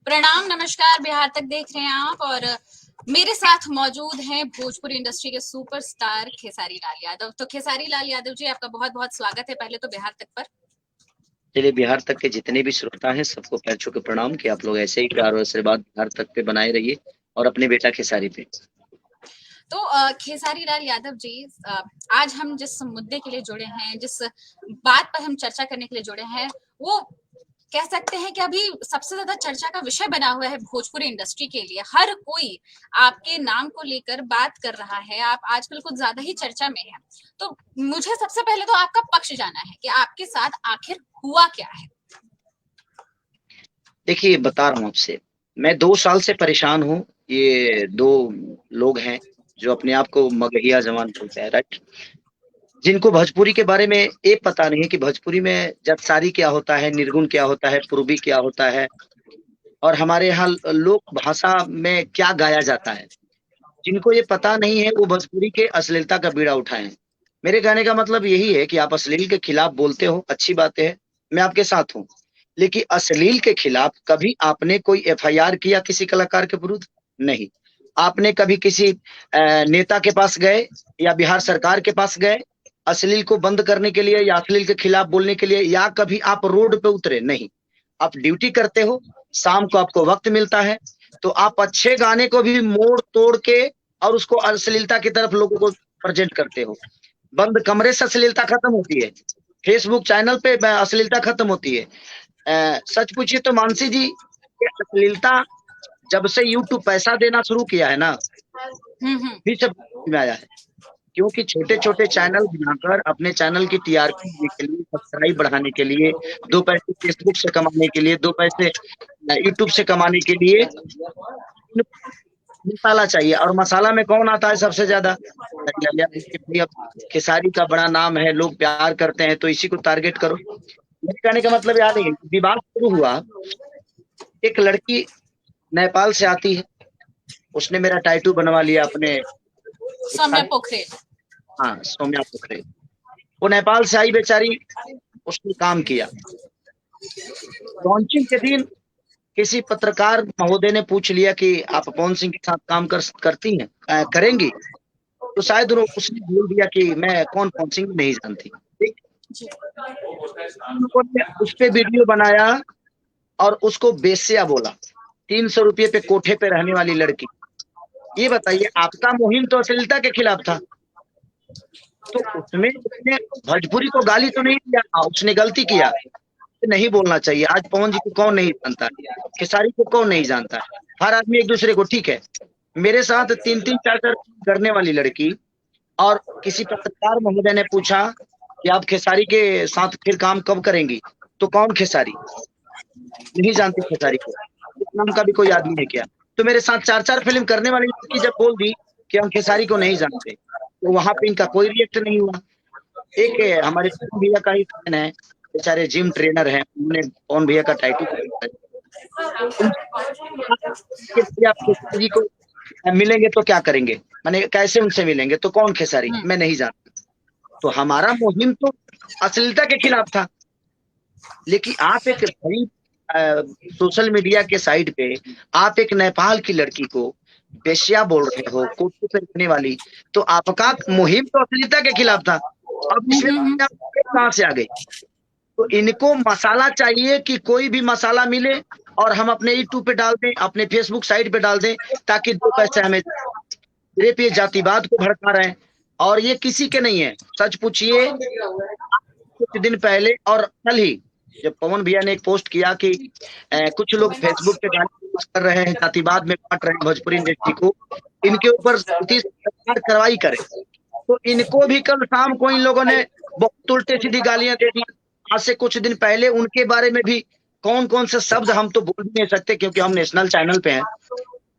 प्रणाम, नमस्कार। बिहार तक देख रहे हैं आप और मेरे साथ मौजूद हैं भोजपुरी इंडस्ट्री के सुपरस्टार खेसारी लाल यादव। तो खेसारी लाल यादव जी, आपका बहुत बहुत स्वागत है पहले तो बिहार तक पर। चलिए, बिहार तक के जितने भी श्रोता हैं सबको पैर छू के प्रणाम कि आप लोग ऐसे ही प्यार और आशीर्वाद बिहार तक पे बनाए रहिए और अपने बेटा खेसारी पे। तो खेसारी लाल यादव जी, आज हम जिस मुद्दे के लिए जुड़े हैं, जिस बात पर हम चर्चा करने के लिए जुड़े हैं, वो कह सकते हैं कि अभी सबसे ज्यादा चर्चा का विषय बना हुआ है भोजपुरी इंडस्ट्री के लिए। हर कोई आपके नाम को लेकर बात कर रहा है, आप आजकल कुछ ज्यादा ही चर्चा में है। तो मुझे सबसे पहले तो आपका पक्ष जाना है कि आपके साथ आखिर हुआ क्या है। देखिए, बता रहा हूँ आपसे, मैं 2 साल से परेशान हूँ। ये दो लोग हैं जो अपने आप को मगहिया जवान बोलते हैं, राइट। जिनको भोजपुरी के बारे में ये पता नहीं है कि भोजपुरी में जटसारी क्या होता है, निर्गुण क्या होता है, पूर्वी क्या होता है, और हमारे यहाँ लोक भाषा में क्या गाया जाता है। जिनको ये पता नहीं है वो भोजपुरी के अश्लीलता का बीड़ा उठाए हैं। मेरे कहने का मतलब यही है कि आप अश्लील के खिलाफ बोलते हो, अच्छी बात है, मैं आपके साथ हूँ। लेकिन अश्लील के खिलाफ कभी आपने कोई एफआईआर किया किसी कलाकार के विरुद्ध? नहीं। आपने कभी किसी नेता के पास गए या बिहार सरकार के पास गए अश्लील को बंद करने के लिए या अश्लील के खिलाफ बोलने के लिए, या कभी आप रोड पे उतरे? नहीं। आप ड्यूटी करते हो, शाम को आपको वक्त मिलता है, तो आप अच्छे गाने को भी मोड़ तोड़ के और उसको अश्लीलता की तरफ लोगों को प्रेजेंट करते हो। बंद कमरे से अश्लीलता खत्म होती है, फेसबुक चैनल पे अश्लीलता खत्म होती है। सच पूछिए तो मानसी जी, ये अश्लीलता जब से यूट्यूब पैसा देना शुरू किया है ना, हम्म। फिर से में आया है। क्योंकि छोटे छोटे चैनल बनाकर अपने चैनल की टीआरपी देने के लिए, सब्सक्राइब बढ़ाने के लिए, 2 पैसे फेसबुक से कमाने के लिए, 2 पैसे यूट्यूब से कमाने के लिए मसाला चाहिए। और मसाला में कौन आता है सबसे ज्यादा? अब खेसारी का बड़ा नाम है, लोग प्यार करते हैं, तो इसी को टारगेट करो। मेरे कहने का मतलब याद है, विवाद शुरू हुआ। एक लड़की नेपाल से आती है, उसने मेरा टैटू बनवा लिया अपने। सौम्या पोखरेल। हाँ, सौम्या पोखरे। वो नेपाल से आई बेचारी, उसने काम किया। लॉन्चिंग के दिन किसी पत्रकार महोदय ने पूछ लिया कि आप पवन सिंह के साथ काम करती हैं, करेंगी? तो शायद उसने बोल दिया कि मैं कौन, पवन सिंह नहीं जानती। ठीक। लोगों ने उस पे वीडियो बनाया और उसको बेश्या बोला। 300 रुपये पे कोठे पे रहने वाली लड़की। ये बताइए, आपका मुहिम तो अश्लीलता के खिलाफ था, तो उसमें उसने भोजपुरी को गाली तो नहीं दिया। उसने गलती किया, नहीं बोलना चाहिए। आज पवन जी को कौन नहीं जानता है, खेसारी को कौन नहीं जानता है, हर आदमी एक दूसरे को। ठीक है, मेरे साथ 3-3, 4-4 करने वाली लड़की, और किसी पत्रकार महोदय ने पूछा कि आप खेसारी के साथ फिर काम कब करेंगी? तो कौन खेसारी? नहीं जानती खेसारी को, इस नाम का भी कोई आदमी है क्या? तो मेरे साथ 4-4 फिल्म करने वाली लड़की जब बोल दी कि हम खेसारी को नहीं जानते, तो वहां पे इनका कोई रिएक्ट नहीं हुआ। एक हमारे पवन भैया का ही फैन है, बेचारे जिम ट्रेनर हैं, उन्होंने पवन भैया का टाइटल आप खेसारी जी को मिलेंगे तो क्या करेंगे, माने कैसे उनसे मिलेंगे? तो कौन खेसारी? मैं नहीं जानता। तो हमारा मुहिम तो अश्लीलता के खिलाफ था। लेकिन आप एक गरीब सोशल मीडिया के साइड पे आप एक नेपाल की लड़की को बेश्या बोल रहे हो, कोठी पे रहने वाली, तो आपका मुहिम तो अश्लीलता के खिलाफ था। अब इसमें कहां से आ गई? तो इनको मसाला चाहिए कि कोई भी मसाला मिले और हम अपने यूट्यूब पे डाल दें, अपने फेसबुक साइट पे डाल दें, ताकि 2 पैसे हमें। सिर्फ ये जातिवाद को भड़का रहे हैं, और ये किसी के नहीं है। सच पूछिए, कुछ दिन पहले और कल ही जब पवन भैया ने एक पोस्ट किया कि कुछ लोग फेसबुक पे गाली कर रहे हैं, जातिवाद में बांट रहे हैं भोजपुरी इंडस्ट्री को, इनके ऊपर सरकार कार्रवाई करे, तो इनको भी कल शाम को इन लोगों ने बहुत उल्टे सीधी गालियां दे दी। आज से कुछ दिन पहले उनके बारे में भी कौन कौन से शब्द हम तो बोल भी नहीं सकते, क्योंकि हम नेशनल चैनल पे हैं,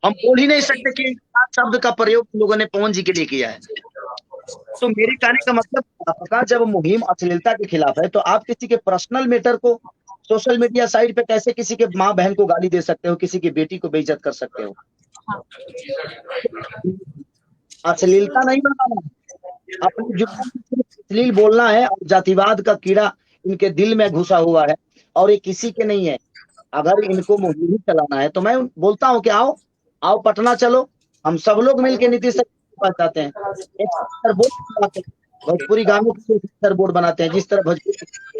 हम बोल ही नहीं सकते कि शब्द का प्रयोग लोगों ने पवन जी के लिए किया है। तो मेरे कहने का मतलब, आपका जब मुहिम अश्लीलता के खिलाफ है, तो आप किसी के पर्सनल मैटर को सोशल मीडिया साइट पे कैसे किसी के माँ बहन को गाली दे सकते हो, किसी की बेटी को बेइज्जत कर सकते हो? अश्लीलता नहीं बनाना है, अपनी जुबान से सिर्फ अश्लील बोलना है, और जातिवाद का कीड़ा इनके दिल में घुसा हुआ है, और ये किसी के नहीं है। अगर इनको मुहिम ही चलाना है तो मैं बोलता हूँ कि आओ आओ पटना चलो, हम सब लोग मिलके नीतीश सर के पास जाते हैं, एक सेंसर बोर्ड बनाते हैं, भोजपुरी गानों के लिए सेंसर बोर्ड बनाते हैं, जिस तरह भोजपुरी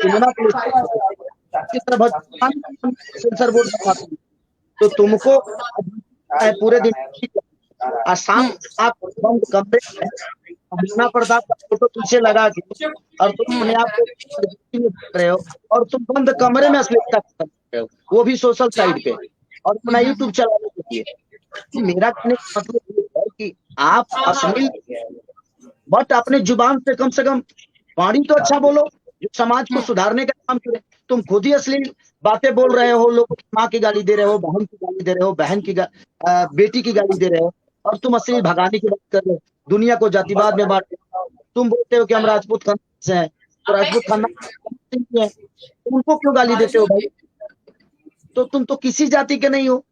सिनेमा के लिए सेंसर बोर्ड बनाते हैं, जिस तरह भोजपुरी गानों के लिए सेंसर बोर्ड बनाते हैं। तो तुमको है पूरे दिन और शाम आप बंद कमरे में मुन्ना प्रताप का फोटो पीछे लगा के और तुम अपने आप को में देख रहे हो और तुम बंद कमरे में अश्लीलता कर रहे हो, वो भी सोशल साइट पे और अपना यूट्यूब चलाने के लिए। तो मेरा कहने का मतलब ये है कि आप अश्लील बट अपने जुबान से कम वाणी तो अच्छा बोलो जो समाज को सुधारने का काम करे। तुम खुद ही अश्लील बातें बोल रहे हो, लोगों की माँ की गाली दे रहे हो, बहन की गाली दे रहे हो, बेटी की गाली दे रहे हो और तुम अश्लील भगाने की बात कर रहे हो, दुनिया को जातिवाद में बांट। तुम बोलते हो कि हम राजपूत खानदान से हैं, तो राजपूत खानदान है, उनको क्यों गाली देते हो भाई? तो तुम तो किसी जाति के नहीं हो।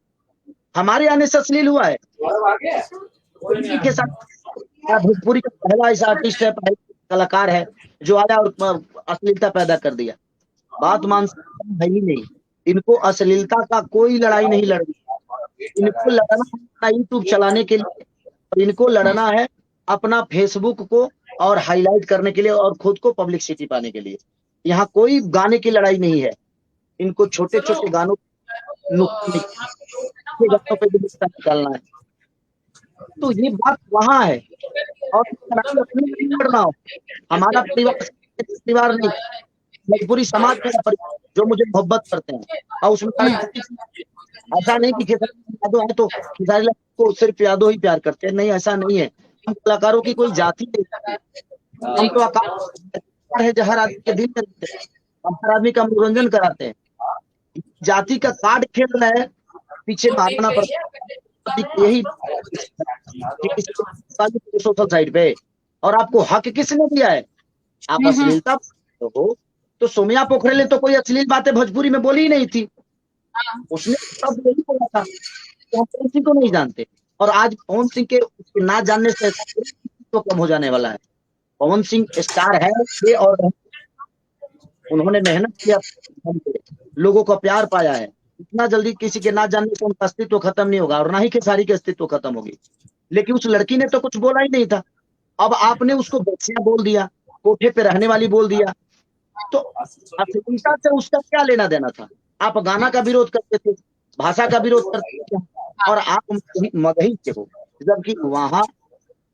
हमारे आने से अश्लील हुआ है के साथ। भोजपुरी का पहला ऐसा आर्टिस्ट है, पहला कलाकार है जो आया और अश्लीलता पैदा कर दिया। बात मान है ही नहीं। इनको अश्लीलता का कोई लड़ाई नहीं लड़नी, इनको लड़ना है यूट्यूब चलाने के लिए और इनको लड़ना है अपना फेसबुक को और हाईलाइट करने के लिए और खुद को पब्लिसिटी पाने के लिए। यहाँ कोई गाने की लड़ाई नहीं है। इनको छोटे छोटे गानों पे भी निकालना है। तो ये बात वहां है और अपने नहीं लड़ना हो। हमारा परिवार नहीं, भोजपुरी समाज का परिवार जो मुझे मोहब्बत करते हैं और उसमें ऐसा नहीं कि खेसारी यादव है तो खेसारी लाल को सिर्फ यादव ही प्यार करते हैं, नहीं ऐसा नहीं है। हम कलाकारों की कोई जाति नहीं, हम तो आकार है जो हर आदमी के दिल में रहते हैं, हम हर आदमी का मनोरंजन कराते हैं। जाति का कार्ड खेल रहे हैं, पीछे भागना पड़ता है। यही सोशल साइड पे और आपको हक किसने दिया है? आप अश्लीलता हो तो सोमिया पोखरेल तो कोई अश्लील बातें भोजपुरी में बोली ही नहीं थी, उसने सब यही बोला था। तो हम पवन सिंह को नहीं जानते और आज पवन सिंह के ना जानने से तो कम हो जाने वाला है। पवन सिंह स्टार है और उन्होंने मेहनत किया, लोगों का प्यार पाया है। इतना जल्दी किसी के ना जानने से उनका अस्तित्व खत्म नहीं होगा और ना ही खेसारी के अस्तित्व खत्म होगी। लेकिन उस लड़की ने तो कुछ बोला ही नहीं था, अब आपने उसको बच्चियां बोल दिया, कोठे पे रहने वाली बोल दिया, तो अश्लीलता से उसका क्या लेना देना था? आप गाना का विरोध करते थे, भाषा का विरोध करते थे और आप मगही के हो, जबकि वहां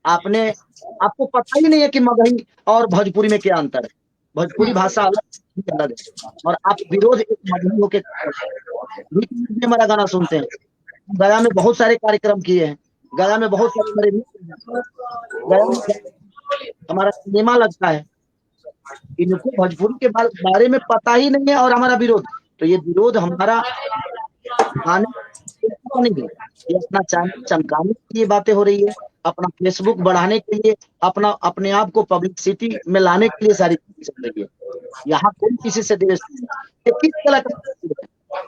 आपको पता ही नहीं है कि मगही और भोजपुरी में क्या अंतर है। भोजपुरी भाषा अलग है और आप विरोध एक मगही होके हमारा गाना सुनते हैं। गया में बहुत सारे कार्यक्रम किए हैं, गया में बहुत सारे गया में हमारा सिनेमा लगता है। इनको भोजपुरी के बारे में पता ही नहीं है और हमारा विरोध, तो ये विरोध हमारा नहीं, ये अपना चैनल चमकाने के लिए बातें हो रही है, अपना फेसबुक बढ़ाने के लिए, अपने आप को पब्लिसिटी में लाने के लिए सारी चीजें चल रही है। यहाँ कोई किसी से देश नहीं,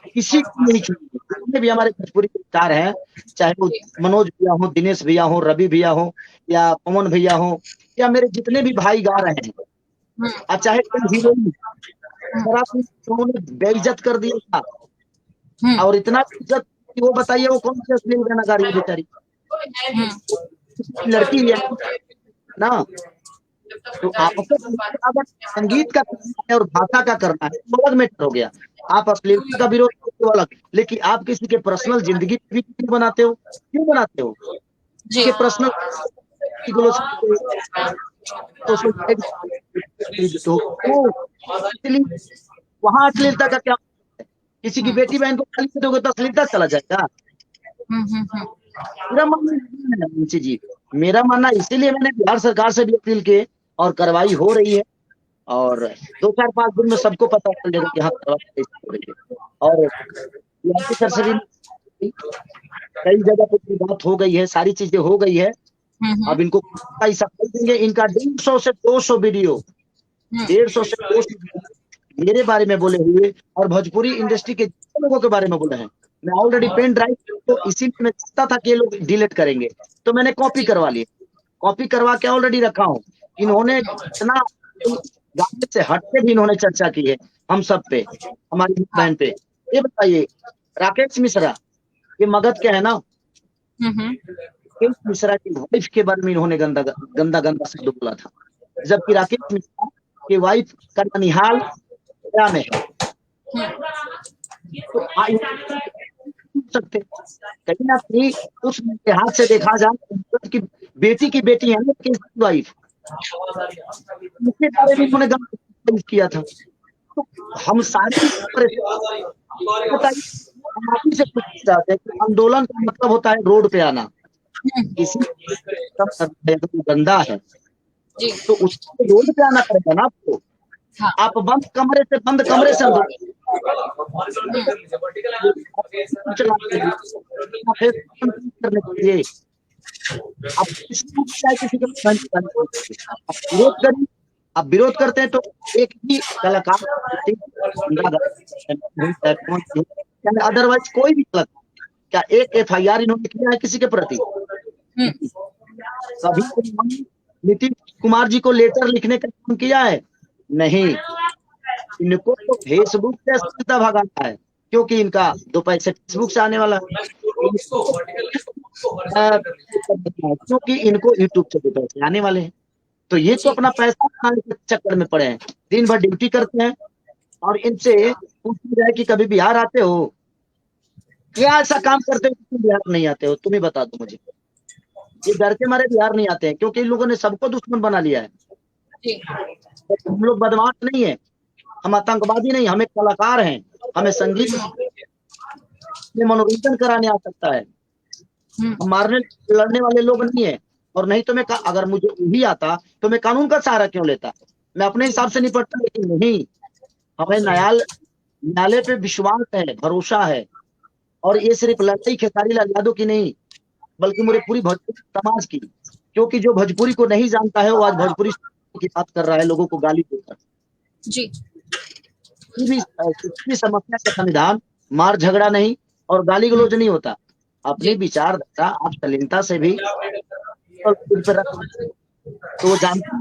किसी को नहीं छूटेगी। जितने भी हमारे भोजपुरी स्टार हैं, चाहे वो मनोज भैया हो, दिनेश भैया हो, रवि भैया हो या पवन भैया हो या मेरे जितने भी भाई गा रहे हैं, और चाहे कोई हीरोइन, उन्होंने बेइज्जत कर दिया था और इतना इज्जत कि वो बताइए वो कौन सी अश्लील गाना गा रही है बेचारी, लड़की है ना। तो आपको अगर संगीत का करना है और भाषा का करना है तो अलग मैटर हो गया। आप अश्लीलता का विरोध करते हो अलग, लेकिन आप किसी के पर्सनल जिंदगी भी क्यों बनाते हो? क्यों बनाते हो? जिसके पर्सनल वहां अश्लीलता का क्या? किसी की बेटी बहन को गाली दोगे तो अश्लीलता चला जाएगा? मेरा मानना मुंशी जी, मेरा मानना इसीलिए मैंने बिहार सरकार से भी अपील की और कार्रवाई हो रही है और 2-4-5 दिन में सबको पता चल जाएगा कि हाँ कार्रवाई हो रही है। और सर से भी कई जगह पे बात हो गई है, सारी चीजें हो गई है। अब इनको पैसा देंगे, इनका 150 से 200 वीडियो 150 से 200 मेरे बारे में बोले हुए और भोजपुरी इंडस्ट्री के लोगों के बारे में बोले हैं। मैं ऑलरेडी पेन ड्राइव तो इसीलिए मैं चाहता था कि ये लोग डिलीट करेंगे, तो मैंने कॉपी करवा ली, कॉपी करवा के ऑलरेडी रखा हूँ। इन्होंने इतना गाने से हटके भी इन्होंने चर्चा की है हम सब पे, हमारी बहन पे, ये बताइए, राकेश मिश्रा, ये मगध के है ना, राकेश मिश्रा की वाइफ के बारे में इन्होंने गंदा गंदा गंदा शब्द बोला था, जबकि राकेश मिश्रा की वाइफ का ननिहाल गया में है। तो सकते कहीं ना कहीं उस हाथ से देखा जाए कि बेटी की बेटी है ना कि वाइफ, उसके बारे में उन्होंने गंदा किया था। तो हम सारे हम आप ही से पूछना चाहते हैं कि आंदोलन का मतलब होता है रोड पे आना, किसी गंदा है तो उसको रोड पे आना पड़ेगा ना आपको। आप बंद कमरे से करने के लिए आप किसी आप विरोध करते हैं तो एक ही कलाकार, अदरवाइज कोई भी कलाकार, क्या एक FIR इन्होंने किया है किसी के प्रति? कभी नीतीश कुमार जी को लेटर लिखने का काम किया है? नहीं। इनको तो फेसबुक से अश्लीलता भगाना है, क्योंकि इनका 2 पैसे फेसबुक से आने वाला है, क्योंकि इनको यूट्यूब से 2 पैसे आने वाले हैं। तो ये तो अपना पैसा खाने के चक्कर में पड़े हैं, दिन भर ड्यूटी करते हैं। और इनसे पूछा जाए कि कभी बिहार आते हो, क्या ऐसा काम करते हो कि बिहार नहीं आते हो? तुम ही बता दो मुझे। ये डर के मारे बिहार नहीं आते हैं, क्योंकि इन लोगों ने सबको दुश्मन बना लिया है। हम लोग बदमाश नहीं है, हम आतंकवादी नहीं, हम एक कलाकार हैं, हमें संगीत में मनोरंजन कराने आ सकता है, हम मारने लड़ने वाले लोग नहीं है। और नहीं तो मैं अगर मुझे वही आता तो मैं कानून का सहारा क्यों लेता? मैं अपने हिसाब से निपटता, लेकिन नहीं, हमें न्यायालय पे विश्वास है, भरोसा है। और ये सिर्फ लड़ाई खेसारी लाल यादव की नहीं, बल्कि मेरे पूरी भोजपुरी समाज की, क्योंकि जो भोजपुरी को नहीं जानता है वो आज भोजपुरी की बात कर रहा है, लोगों को गाली देकर। जी, किसी समस्या का समाधान मार झगड़ा नहीं और गाली गलौज नहीं होता, अपनी विचारधारा आप शालीनता से भी तो जानते,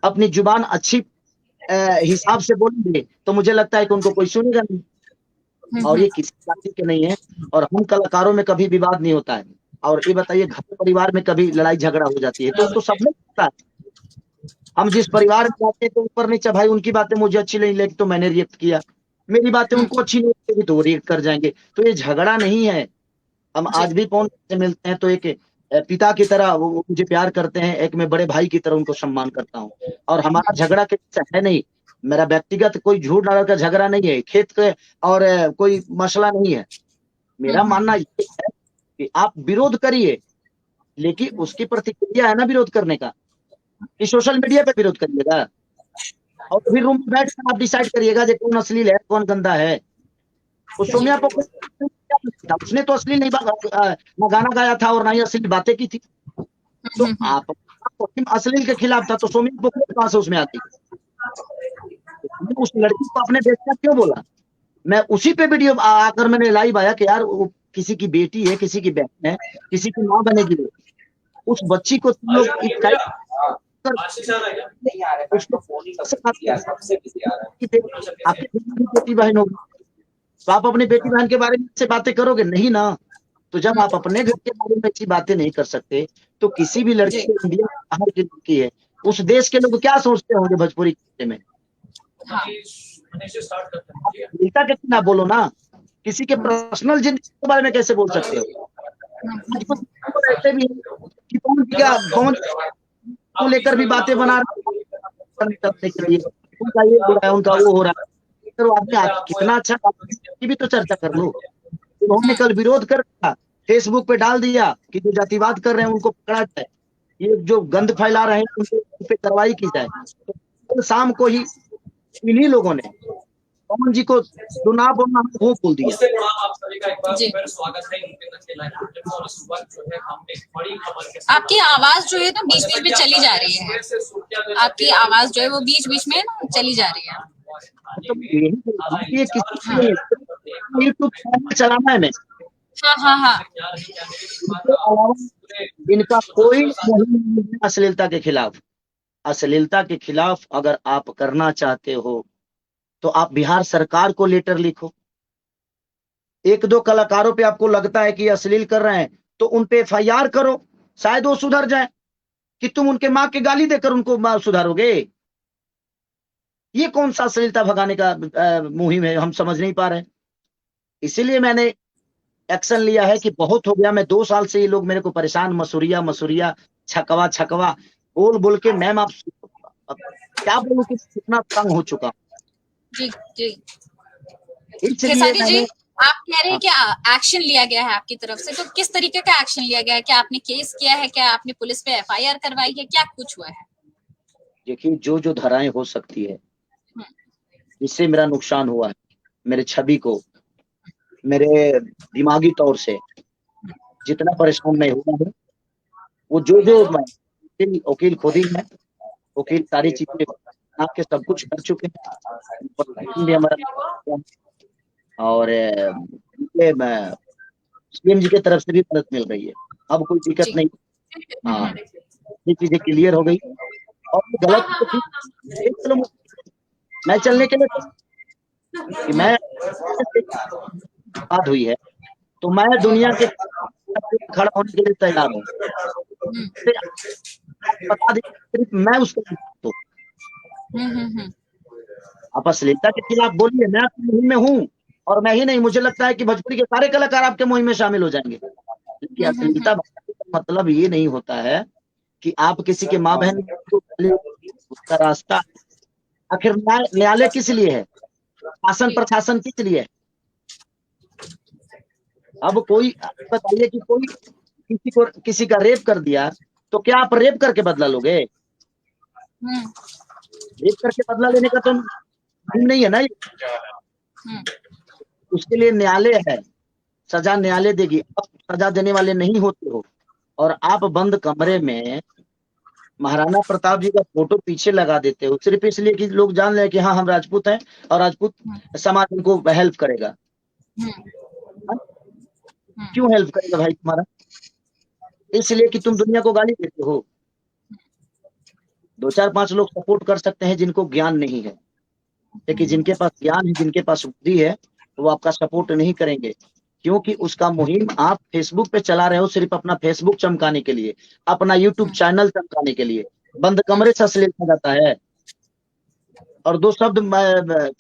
अपनी जुबान अच्छी हिसाब से बोलेंगे तो मुझे लगता है कि उनको कोई सुनेगा नहीं। और ये किसी जाति के नहीं है, और हम कलाकारों में कभी विवाद नहीं होता है। और ये बताइए, घर परिवार में कभी लड़ाई झगड़ा हो जाती है तो सब में होता है। हम जिस परिवार में जाते हैं तो ऊपर नीचे, भाई उनकी बातें मुझे अच्छी नहीं लगी तो मैंने रिएक्ट किया, मेरी बातें उनको अच्छी नहीं लगी तो वो रिएक्ट कर जाएंगे। तो ये झगड़ा नहीं है। हम आज भी फोन से मिलते हैं तो एक पिता की तरह वो मुझे प्यार करते हैं, एक मैं बड़े भाई की तरह उनको सम्मान करता हूँ। और हमारा झगड़ा किससे है नहीं, मेरा व्यक्तिगत कोई झूठ डाल का झगड़ा नहीं है, खेत के और कोई मसला नहीं है। मेरा मानना ये है कि आप विरोध करिए, लेकिन उसकी प्रतिक्रिया है ना विरोध करने का, कि सोशल मीडिया पे विरोध करिएगा और फिर रूम में बैठ कर आप डिसाइड करिएगा कि कौन अश्लील है कौन गंदा है। उस सोम्या को उसने तो अश्लील नहीं ना गाना गाया था और ना ही अश्लील बातें की थी। तो आप अश्लील के खिलाफ था तो सोम्या पोखरे कहां से उसमें आती? उस लड़की को आपने देखा क्यों बोला? मैं उसी पे वीडियो आकर मैंने लाइव आया कि यार वो किसी की बेटी है, किसी की बहन है, किसी की माँ बनेगी, उस बच्ची को तुम लोग आपकी बेटी बहन होगी तो आप अपनी बेटी बहन के बारे में से बातें करोगे नहीं ना। तो जब आप अपने घर के बारे में अच्छी बातें नहीं कर सकते तो किसी भी लड़की को, इंडिया बाहर की लड़की है, उस देश के लोग क्या सोचते होंगे भोजपुरी के में? मिलता के ना बोलो ना, किसी के पर्सनल जिंदगी के बारे में कैसे बोल सकते हो? ऐसे भी कि कौन को लेकर भी बातें बना रहे के लिए, उनका ये हो रहा है, उनका वो हो रहा है, तो आपने कितना अच्छा की भी तो चर्चा कर लो। उन्होंने कल विरोध कर दिया, फेसबुक पे डाल दिया कि जो जातिवाद कर रहे हैं उनको पकड़ा जाए, ये जो गंद फैला रहे हैं उन पे कार्रवाई की जाए। तो शाम को ही इन्हीं लोगों ने पवन जी को चुनाव बोलना वो बोल दिया। आपकी आवाज जो है ना बीच बीच में चली जा रही है, आपकी आवाज जो है वो बीच बीच में ना चली जा रही है। यूट्यूब चलाना है मैं, हाँ। इनका कोई अश्लीलता के खिलाफ, अश्लीलता के खिलाफ अगर आप करना चाहते हो तो आप बिहार सरकार को लेटर लिखो। एक दो कलाकारों पे आपको लगता है कि अश्लील कर रहे हैं तो उन पे FIR करो, शायद वो सुधर जाए। कि तुम उनके माँ के गाली देकर उनको सुधारोगे? ये कौन सा अश्लीलता भगाने का मुहिम है, हम समझ नहीं पा रहे। इसीलिए मैंने एक्शन लिया है कि बहुत हो गया। मैं 2 साल से ये लोग मेरे को परेशान, मसूरिया मसूरिया, छकवा छकवा बोल बोल के, मैम आप अब क्या बोलूं कि कितना तंग हो चुका हूं। जी जी। इसलिए खेसारी जी, मैंने आप कह रहे हैं कि एक्शन लिया गया है आपकी तरफ से, तो किस तरीके का एक्शन लिया गया है? क्या आपने केस किया है? क्या आपने पुलिस पे FIR करवाई है? क्या कुछ हुआ है? देखिए, जो धाराएं हो सकती है हम्म, जिससे मेरा नुकसान हुआ है, मेरे छवि को, मेरे दिमागी तौर से जितना परेशान मैं हुआ हूँ, वो जो वकील खुद ही है। वकील सारी चीजें आपके सब कुछ कर चुके हैं, भी हमारा। और CM जी की तरफ से भी मदद मिल रही है। अब कोई दिक्कत जी। नहीं। हाँ, ये चीजें क्लियर हो गई। और गलत तो ठीक, चलो मैं चलने के लिए कि मैं बात हुई है तो मैं दुनिया के खड़ा होने के लिए तैयार हूँ। बता दें, सिर्फ मैं उसको तो आप अश्लीलता के खिलाफ बोलिए, मैं आपकी मुहिम में हूँ। और मैं ही नहीं, मुझे लगता है कि भोजपुरी के सारे कलाकार आपके मुहिम में शामिल हो जाएंगे। लेकिन अश्लीलता का मतलब ये नहीं होता है कि आप किसी के माँ बहन को, उसका रास्ता। आखिर न्यायालय किस लिए है? शासन प्रशासन किस लिए है? अब कोई बताइए कि कोई किसी का रेप कर दिया तो क्या आप रेप करके बदला लोगे? रेप करके बदला लेने का तो नहीं है ना ये। उसके लिए न्यायालय है, सजा न्यायालय देगी। आप सजा देने वाले नहीं होते हो और आप बंद कमरे में महाराणा प्रताप जी का फोटो पीछे लगा देते हो, सिर्फ इसलिए कि लोग जान लें कि हाँ हम राजपूत हैं और राजपूत समाज उनको हेल्प करेगा। क्यों हेल्प करेगा भाई तुम्हारा? इसलिए कि तुम दुनिया को गाली देते हो। 2 4 5 लोग सपोर्ट कर सकते हैं जिनको ज्ञान नहीं है, लेकिन जिनके पास ज्ञान है, जिनके पास बुद्धि है, वो आपका सपोर्ट नहीं करेंगे। क्योंकि उसका मुहिम आप फेसबुक पे चला रहे हो सिर्फ अपना फेसबुक चमकाने के लिए, अपना यूट्यूब चैनल चमकाने के लिए। बंद कमरे से अश्लीलता जाता है और 2 शब्द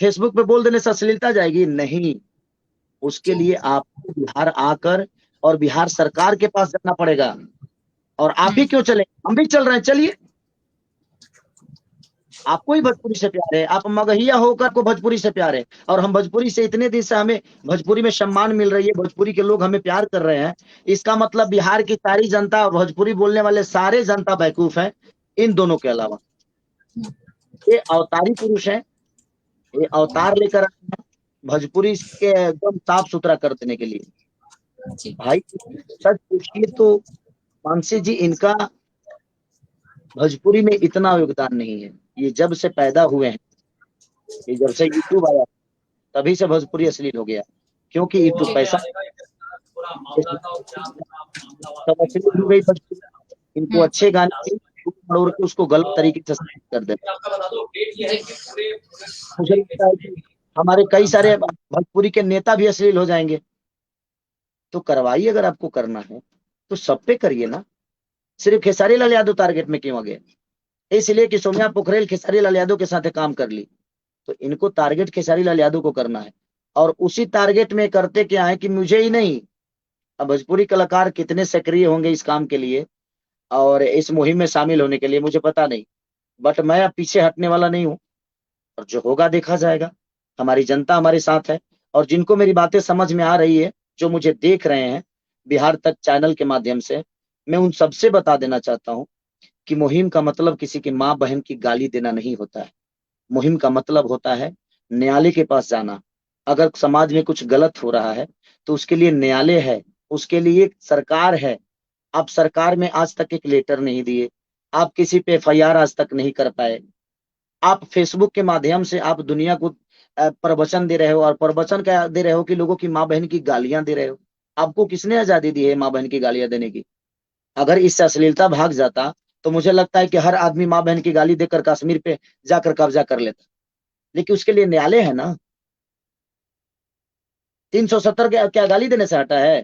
फेसबुक पे बोल देने से अश्लीलता जाएगी? नहीं। उसके लिए आपको बिहार आकर और बिहार सरकार के पास जाना पड़ेगा। और आप ही क्यों चले, हम भी चल रहे हैं, चलिए। आपको ही भोजपुरी से प्यार है, आप मगहिया होकर को भोजपुरी से प्यार है। और हम भोजपुरी से इतने दिन से, हमें भोजपुरी में सम्मान मिल रही है, भोजपुरी के लोग हमें प्यार कर रहे हैं। इसका मतलब बिहार की सारी जनता और भोजपुरी बोलने वाले सारे जनता बेवकूफ है, इन दोनों के अलावा। ये अवतारी पुरुष है, ये अवतार लेकर आए हैं भोजपुरी के एकदम साफ सुथरा कर देने के लिए। भाई सच पूछिए तो मानसी जी, इनका भोजपुरी में इतना योगदान नहीं है। ये जब से पैदा हुए हैं, ये जब से यूट्यूब आया तभी से भोजपुरी अश्लील हो गया। क्योंकि यूट्यूब पैसा सब अश्लील हो गई भोजपुरी। इनको अच्छे गाने और के उसको गलत तरीके से कर दे। मुझे लगता है कि हमारे कई सारे भोजपुरी के नेता भी अश्लील हो जाएंगे। तो करवाइए, अगर आपको करना है तो सब पे करिए ना, सिर्फ खेसारी लाल यादव टारगेट में क्यों आ गए? इसलिए कि सौम्या पोखरेल खेसारी लाल यादव के साथ काम कर ली, तो इनको टारगेट खेसारी लाल यादव को करना है। और उसी टारगेट में करते क्या है कि मुझे ही नहीं, अब भोजपुरी कलाकार कितने सक्रिय होंगे इस काम के लिए और इस मुहिम में शामिल होने के लिए मुझे पता नहीं। बट मैं अब पीछे हटने वाला नहीं हूँ, और जो होगा देखा जाएगा। हमारी जनता हमारे साथ है, और जिनको मेरी बातें समझ में आ रही है, जो मुझे देख रहे हैं बिहार तक चैनल के माध्यम से, मैं उन सबसे बता देना चाहता हूँ कि मुहिम का मतलब किसी की माँ बहन की गाली देना नहीं होता है। मुहिम का मतलब होता है न्यायालय के पास जाना। अगर समाज में कुछ गलत हो रहा है तो उसके लिए न्यायालय है, उसके लिए सरकार है। आप सरकार में आज तक एक लेटर नहीं दिए, आप किसी पे FIR आज तक नहीं कर पाए। आप फेसबुक के माध्यम से आप दुनिया को प्रवचन दे रहे हो, और प्रवचन क्या दे रहे हो कि लोगों की माँ बहन की गालियां दे रहे हो। आपको किसने आजादी दी है माँ बहन की गालियां देने की? अगर इससे अश्लीलता भाग जाता तो मुझे लगता है कि हर आदमी माँ बहन की गाली देकर कश्मीर पे जाकर कब्जा कर लेता। लेकिन उसके लिए न्यायालय है ना। 370 क्या गाली देने से हटा है?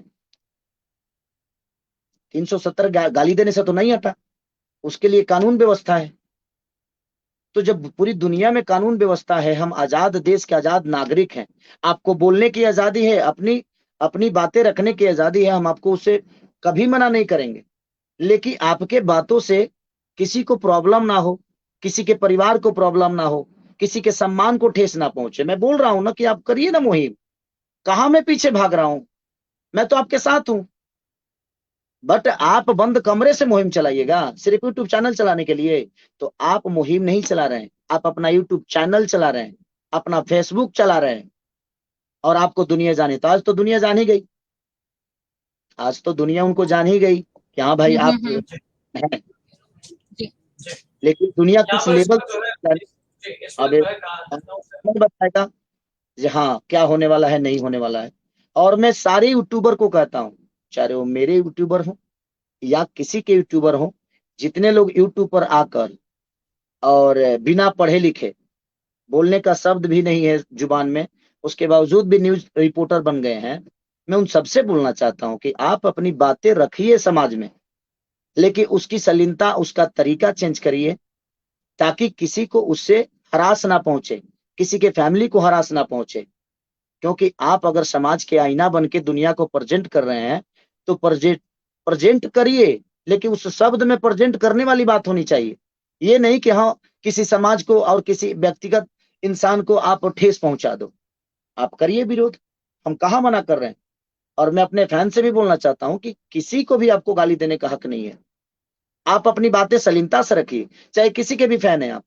370 गाली देने से तो नहीं हटा, उसके लिए कानून व्यवस्था है। तो जब पूरी दुनिया में कानून व्यवस्था है, हम आजाद देश के आजाद नागरिक हैं, आपको बोलने की आजादी है, अपनी अपनी बातें रखने की आजादी है, हम आपको उससे कभी मना नहीं करेंगे। लेकिन आपके बातों से किसी को प्रॉब्लम ना हो, किसी के परिवार को प्रॉब्लम ना हो, किसी के सम्मान को ठेस ना पहुंचे। मैं बोल रहा हूं ना कि आप करिए ना मुहिम। कहां मैं पीछे भाग रहा हूं, मैं तो आपके साथ हूं। बट आप बंद कमरे से मुहिम चलाइएगा सिर्फ यूट्यूब चैनल चलाने के लिए, तो आप मुहिम नहीं चला रहे हैं। आप अपना यूट्यूब चैनल चला रहे हैं, अपना फेसबुक चला रहे हैं, और आपको दुनिया जाने। तो आज तो दुनिया जान ही गई, आज तो दुनिया उनको जान ही गई कि हाँ भाई आप हैं। जी। लेकिन दुनिया किस लेवल अब नहीं बताएगा जी हाँ क्या होने वाला है, नहीं होने वाला है। और मैं सारे यूट्यूबर को कहता हूँ, चाहे वो मेरे यूट्यूबर हो या किसी के यूट्यूबर हो, जितने लोग यूट्यूब पर आकर और बिना पढ़े लिखे, बोलने का शब्द भी नहीं है जुबान में, उसके बावजूद भी न्यूज रिपोर्टर बन गए हैं, मैं उन सबसे बोलना चाहता हूं कि आप अपनी बातें रखिए समाज में, लेकिन उसकी सलीनता, उसका तरीका चेंज करिए, ताकि किसी को उससे हरास ना पहुंचे, किसी के फैमिली को हरास ना पहुंचे। क्योंकि आप अगर समाज के आईना बन के दुनिया को प्रेजेंट कर रहे हैं, तो प्रेजेंट करिए, लेकिन उस शब्द में प्रेजेंट करने वाली बात होनी चाहिए। ये नहीं कि हाँ किसी समाज को और किसी व्यक्तिगत इंसान को आप ठेस पहुंचा दो। आप करिए विरोध, हम कहाँ मना कर रहे हैं। और मैं अपने फैन से भी बोलना चाहता हूं कि किसी को भी आपको गाली देने का हक नहीं है। आप अपनी बातें सलीनता से रखिए, चाहे किसी के भी फैन हैं आप।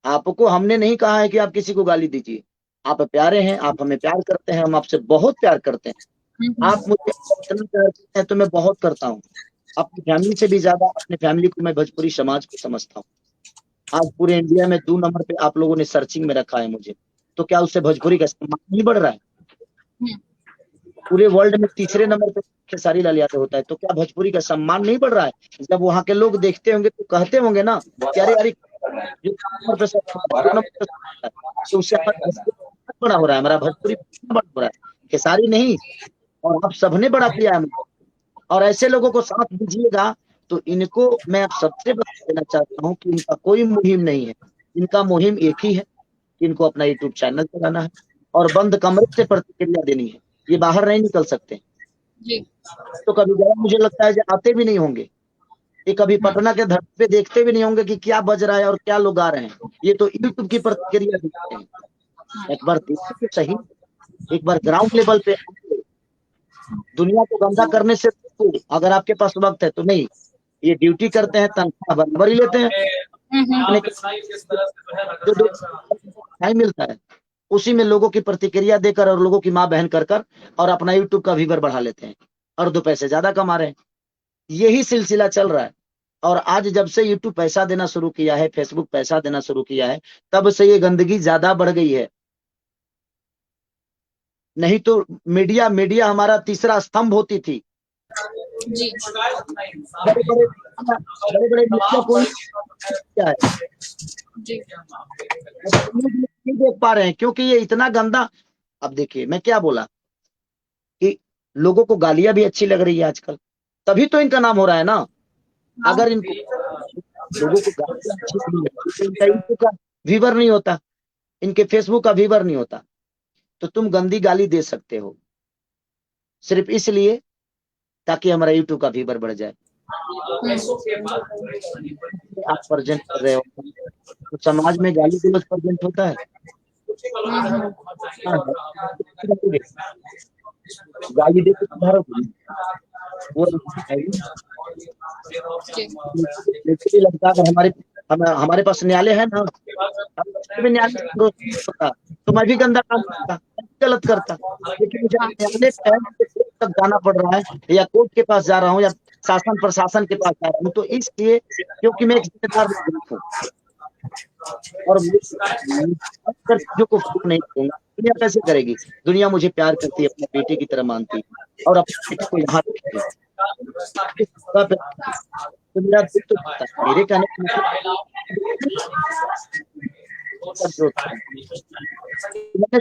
आपको हमने नहीं कहा है कि आप किसी को गाली दीजिए। आप प्यारे हैं, आप हमें प्यार करते हैं, हम आपसे बहुत प्यार करते हैं। आप मुझे इतना प्यार करते हैं तो मैं बहुत करता हूँ। अपनी फैमिली से भी ज्यादा अपने फैमिली को मैं भोजपुरी समाज को समझता हूँ। आज पूरे इंडिया में 2 नंबर पे आप लोगों ने सर्चिंग में रखा है मुझे, तो क्या उससे भोजपुरी का सम्मान नहीं बढ़ रहा है? पूरे वर्ल्ड में तीसरे नंबर पे खेसारी लाल यादव होता है, तो क्या भोजपुरी का सम्मान नहीं बढ़ रहा है? जब वहां के लोग देखते होंगे तो कहते होंगे ना कि अरे अरे जो नंबर पे दो नंबर पे है, तो उससे हमारा भोजपुरी बड़ा हो रहा है, हमारा भोजपुरी बड़ा हो रहा है, खेसारी नहीं। और आप सबने बड़ा किया है, और ऐसे लोगों को साथ दीजिएगा। तो इनको मैं आप सबसे बता देना चाहता हूँ कि इनका कोई मुहिम नहीं है, इनका मुहिम एक ही है कि इनको अपना यूट्यूब चैनल चलाना है और बंद कमरे से प्रतिक्रिया देनी है। ये बाहर नहीं निकल सकते। जी। तो कभी गया मुझे लगता है कि आते भी नहीं होंगे, ये कभी पटना के धरती पे देखते भी नहीं होंगे कि क्या बज रहा है और क्या लोग आ रहे हैं। ये तो यूट्यूब की प्रतिक्रिया देखते हैं। एक बार देखिए तो सही, एक बार ग्राउंड लेवल पे दुनिया को गंदा करने से तो, अगर आपके पास वक्त है तो नहीं, ये ड्यूटी करते हैं, तनख्वाह बराबर ही लेते हैं। अपने जो टाइम मिलता है उसी में लोगों की प्रतिक्रिया देकर और लोगों की माँ बहन कर कर और अपना यूट्यूब का व्यूवर बढ़ा लेते हैं और 2 पैसे ज्यादा कमा रहे हैं। यही सिलसिला चल रहा है। और आज जब से यूट्यूब पैसा देना शुरू किया है, फेसबुक पैसा देना शुरू किया है, तब से ये गंदगी ज्यादा बढ़ गई है। नहीं तो मीडिया मीडिया हमारा तीसरा स्तंभ होती थी। जी। बड़े बड़े बड़े बड़े मीडिया को क्या है, जी। नहीं देख पा रहे हैं क्योंकि ये इतना गंदा। अब देखिए मैं क्या बोला कि लोगों को गालियां भी अच्छी लग रही है आजकल, तभी तो इनका नाम हो रहा है ना। अगर इनको लोगों को गालियां अच्छी नहीं लगती तो इनका यूट्यूब का व्यूवर नहीं होता, इनके फेसबुक का व्यूवर नहीं होता। तो तुम गंदी गाली दे सकते हो सिर्फ इसलिए ताकि हमारा यूट्यूब का व्यूवर बढ़ जाए। आप प्रेजेंट कर रहे हो तो समाज में गाली गलौज प्रेजेंट होता है। गाली देके सुधारो, वो मुझे लगता है हमारे पास न्यायालय है ना, भी न्यायालय होता तो मैं भी गंदा काम करता, गलत करता। लेकिन मुझे न्यायालय कोर्ट तक जाना पड़ रहा है या कोर्ट के पास जा रहा हूँ या शासन प्रशासन के पास जा रहा हूँ, तो इसलिए क्योंकि मैं एक जिम्मेदार नागरिक हूँ और अगर चीजों को फॉलो नहीं करूंगा दुनिया कैसे करेगी? दुनिया मुझे प्यार करती है, अपने बेटे की तरह मानती है और अपने बेटे को यहाँ रखती है। तो मेरा दुख तो होता है, मेरे कहने का मतलब मैंने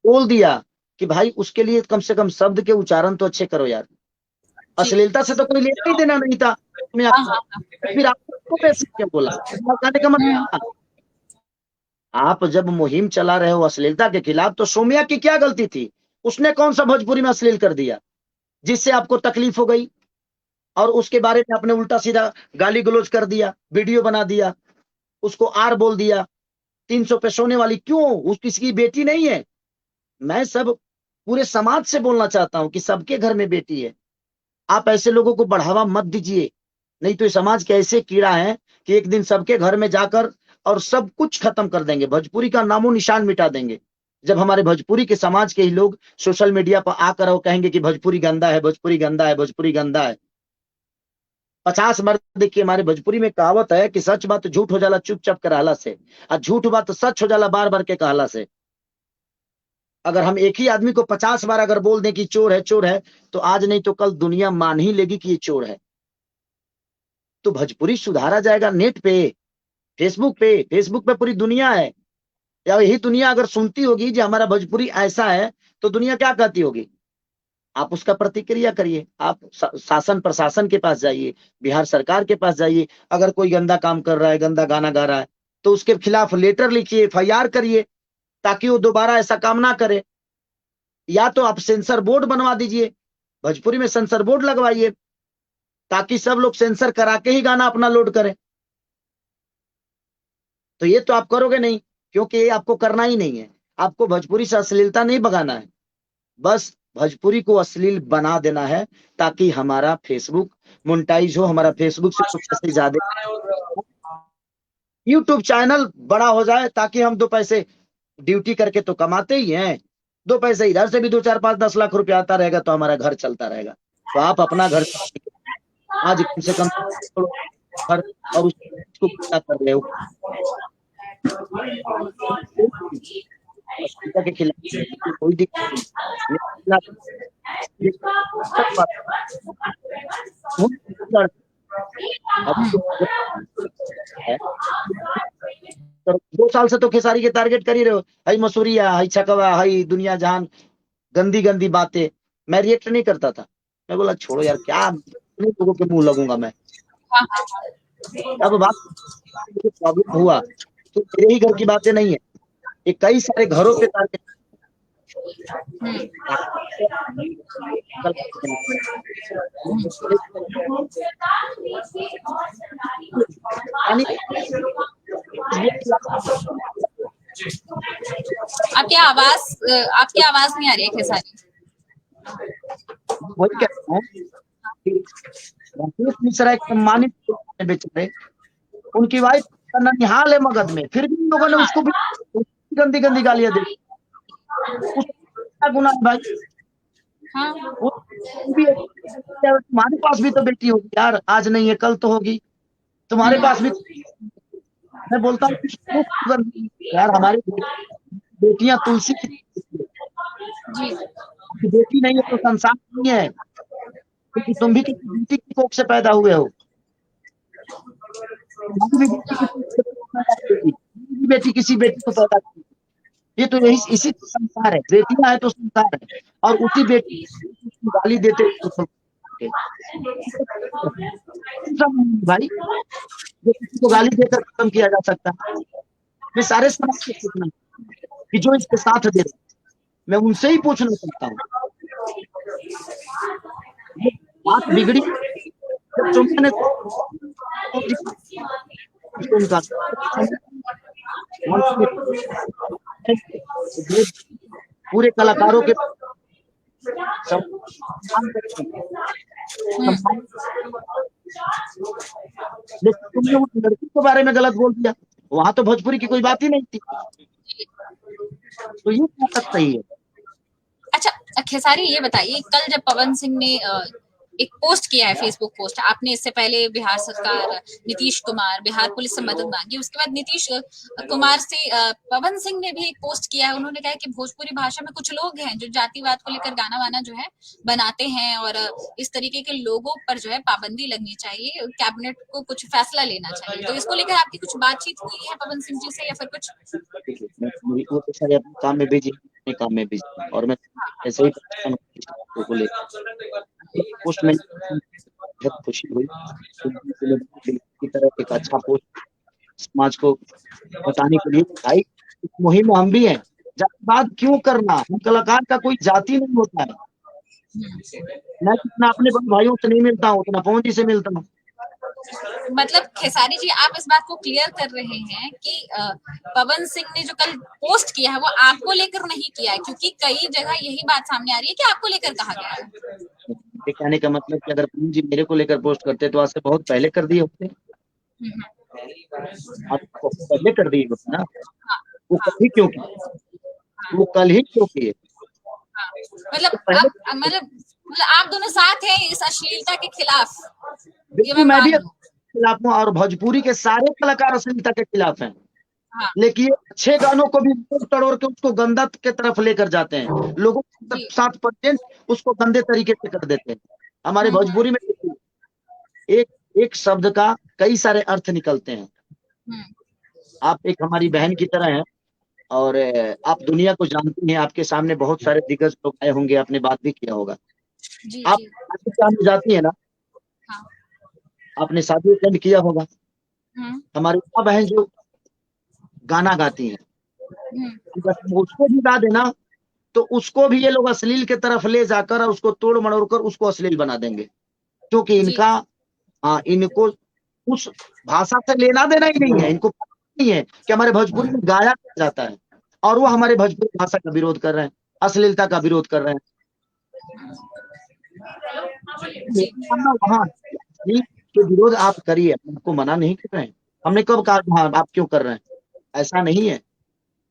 बोल दिया कि भाई उसके लिए कम से कम शब्द के उच्चारण तो अच्छे करो यार, जी। अश्लीलता से तो कोई लेना ही देना नहीं था। हाँ, हाँ, हाँ। फिर आपको पैसे क्यों बोला, कहने का मतलब था। आप जब मुहिम चला रहे हो अश्लीलता के खिलाफ, तो सौम्या की क्या गलती थी? उसने कौन सा भोजपुरी में अश्लील कर दिया जिससे आपको तकलीफ हो गई? और उसके बारे में आपने उल्टा सीधा गाली गलौज कर दिया, वीडियो बना दिया, उसको आर बोल दिया, 300 पे सोने वाली। क्यों? उस किसी बेटी नहीं है। मैं सब पूरे समाज से बोलना चाहता हूं कि सबके घर में बेटी है। आप ऐसे लोगों को बढ़ावा मत दीजिए, नहीं तो ये समाज के ऐसे कीड़ा है कि एक दिन सबके घर में जाकर और सब कुछ खत्म कर देंगे, भोजपुरी का नामो निशान मिटा देंगे। जब हमारे भोजपुरी के समाज के ही लोग सोशल मीडिया पर आकर और कहेंगे कि भोजपुरी गंदा है, भोजपुरी गंदा है, भोजपुरी गंदा है। 50 बार देखिए, हमारे भोजपुरी में कहावत है कि सच बात झूठ हो जाला चुपचाप कराला से, और झूठ बात सच हो जाला बार बार के कहला से। अगर हम एक ही आदमी को 50 बार अगर बोल दें कि चोर है, तो आज नहीं तो कल दुनिया मान ही लेगी कि ये चोर है। तो भोजपुरी सुधारा जाएगा नेट पे, फेसबुक पे पूरी दुनिया है। या यही दुनिया अगर सुनती होगी कि हमारा भोजपुरी ऐसा है, तो दुनिया क्या कहती होगी? आप उसका प्रतिक्रिया करिए, आप शासन प्रशासन के पास जाइए, बिहार सरकार के पास जाइए। अगर कोई गंदा काम कर रहा है, गंदा गाना गा रहा है, तो उसके खिलाफ लेटर लिखिए, एफआईआर करिए, ताकि वो दोबारा ऐसा काम ना करे। या तो आप सेंसर बोर्ड बनवा दीजिए, भोजपुरी में सेंसर बोर्ड लगवाइए, ताकि सब लोग सेंसर करा के ही गाना अपना लोड करें। तो ये तो आप करोगे नहीं, क्योंकि ये आपको करना ही नहीं है। आपको भोजपुरी से अश्लीलता नहीं भगाना है, बस भोजपुरी को अश्लील बना देना है, ताकि हमारा फेसबुक मोनेटाइज हो, हमारा फेसबुक से कुछ पैसे ज्यादा, यूट्यूब चैनल बड़ा हो जाए, ताकि हम 2 पैसे ड्यूटी करके तो कमाते ही हैं, 2 पैसे इधर से भी 2, 4, 5, 10 लाख रुपया आता रहेगा, तो हमारा घर चलता रहेगा। तो आप अपना घर आज कम से कम घर, और उसको क्या कर रहे हो अश्लीलता के खिलाफ, कोई दिक्कत नहीं। ये सब बात है। 2 साल से तो खेसारी के टारगेट कर ही रहे हो, हई मसूरिया, हई छकवा, हई दुनिया जहान, गंदी गंदी बातें। मैं रिएक्ट नहीं करता था, मैं बोला छोड़ो यार, क्या लोगों के मुंह लगूंगा मैं। हाँ, हाँ। अब बात प्रॉब्लम हुआ तो मेरे ही घर की बातें नहीं है, ये कई सारे घरों पे टारगेट। आपकी आवाज नहीं आ रही है खेसारी। वही कह रहा हूँ कि राकेश मिश्रा एक सम्मानित बेचारे, उनकी वाइफ का ननिहाल है मगध में, फिर भी इन लोगों ने उसको भी गंदी गंदी गालियां दी। उसका गुनाह है भाई? हाँ। वो भी, तुम्हारे पास भी तो बेटी होगी यार, आज नहीं है कल तो होगी, तुम्हारे पास भी। मैं बोलता हूँ यार, हमारी बेटियां तुलसी की जी। बेटी नहीं है तो संसार नहीं है, क्योंकि तुम भी किसी बेटी की कोख से पैदा हुए हो। तुम्हारी भी बेटी किसी से पैदा करेगी, मेरी भी बेटी किसी बेटी को पैदा करेगी। ये तो यही इसी तो संसार है, बेटियां है तो संसार है। और उसी बेटी को गाली देते तो भाई, जो किसी को गाली देकर खत्म किया जा सकता है। मैं सारे समाज से पूछना कि जो इसके साथ दे, मैं उनसे ही पूछना चाहता हूँ, ये बात बिगड़ी जब तुमने उनका पूरे कलाकारों के सम्मान करते हैं, सम्मान। लेकिन तुमने उस लड़की के बारे में गलत बोल दिया, वहां तो भोजपुरी की कोई बात ही नहीं थी। तो ये क्या तक सही है? अच्छा खेसारी, ये बताइए, कल जब पवन सिंह ने एक पोस्ट किया है, फेसबुक पोस्ट। आपने इससे पहले बिहार सरकार, नीतीश कुमार, बिहार पुलिस से मदद मांगी, उसके बाद नीतीश कुमार से पवन सिंह ने भी एक पोस्ट किया है। उन्होंने कहा कि भोजपुरी भाषा में कुछ लोग हैं जो जातिवाद को लेकर गाना वाना जो है बनाते हैं, और इस तरीके के लोगों पर जो है पाबंदी लगनी चाहिए, कैबिनेट को कुछ फैसला लेना चाहिए। तो इसको लेकर आपकी कुछ बातचीत हुई है पवन सिंह जी से या फिर कुछ? देखिए, वो तो सारे अपने काम में बिजी, अपने काम में बिजी, और मैं ऐसे ही परेशान हूँ इस चीज़ों को लेकर। पोस्ट में बहुत खुशी हुई की तरह एक अच्छा पोस्ट समाज को बताने के लिए भाई, इस मुहिम में हम भी हैं। जातिवाद क्यों करना? हम कलाकार का कोई जाति नहीं होता है। मैं जितना अपने बड़े भाइयों से नहीं मिलता हूँ उतना पवन जी से मिलता हूँ। मतलब खेसारी जी, आप इस बात को क्लियर कर रहे हैं कि पवन सिंह ने जो कल पोस्ट किया है वो आपको लेकर नहीं किया है, क्योंकि कई जगह यही बात सामने आ रही है कि आपको लेकर कहा गया है। ये कहने का मतलब कि अगर पवन जी मेरे को लेकर पोस्ट करते तो आज से बहुत पहले कर दिए होते। आप पहले कर दिए होते ना, वो कल ही क्यों किए? वो कल ही क्यों किए? मतलब पहले मतलब आप दोनों साथ हैं इस अश्लीलता के खिलाफ, ये बिल्कुल, मैं मैं मान भी लूं। खिलाफ हूँ और भोजपुरी के सारे कलाकार अश्लीलता के खिलाफ हैं। हाँ लेकिन अच्छे गानों को भी तोड़ के उसको गंदा के तरफ लेकर जाते हैं। लोगों का जी। 7% उसको गंदे तरीके से कर देते हैं। हमारे भोजपुरी में एक एक शब्द का कई सारे अर्थ निकलते हैं। हम्म, आप एक हमारी बहन की तरह हैं, और आप दुनिया को जानती हैं। आपके सामने बहुत सारे दिग्गज लोग आए होंगे, आपने बात भी किया होगा। जी आप जी। पाकिस्तान में जाती है ना, हाँ। आपने शादी अटेंड किया होगा। हम्म हमारी माँ बहन जो गाना गाती हैं, हम्म। अगर हम उसको भी गा देना तो उसको भी ये लोग अश्लील के तरफ ले जाकर और उसको तोड़ मरोड़ कर उसको अश्लील बना देंगे, क्योंकि जी। इनको उस भाषा से लेना देना ही नहीं है। इनको पता नहीं है कि हमारे भोजपुरी में गाया जाता है, और वो हमारे भोजपुरी भाषा का विरोध कर रहे हैं, अश्लीलता का विरोध कर रहे हैं। जी। मेरा मानना वहाँ अश्लील के विरोध आप करिए, आपको मना नहीं कर रहे हैं। हमने कब कहा हाँ आप क्यों कर रहे हैं? ऐसा नहीं है।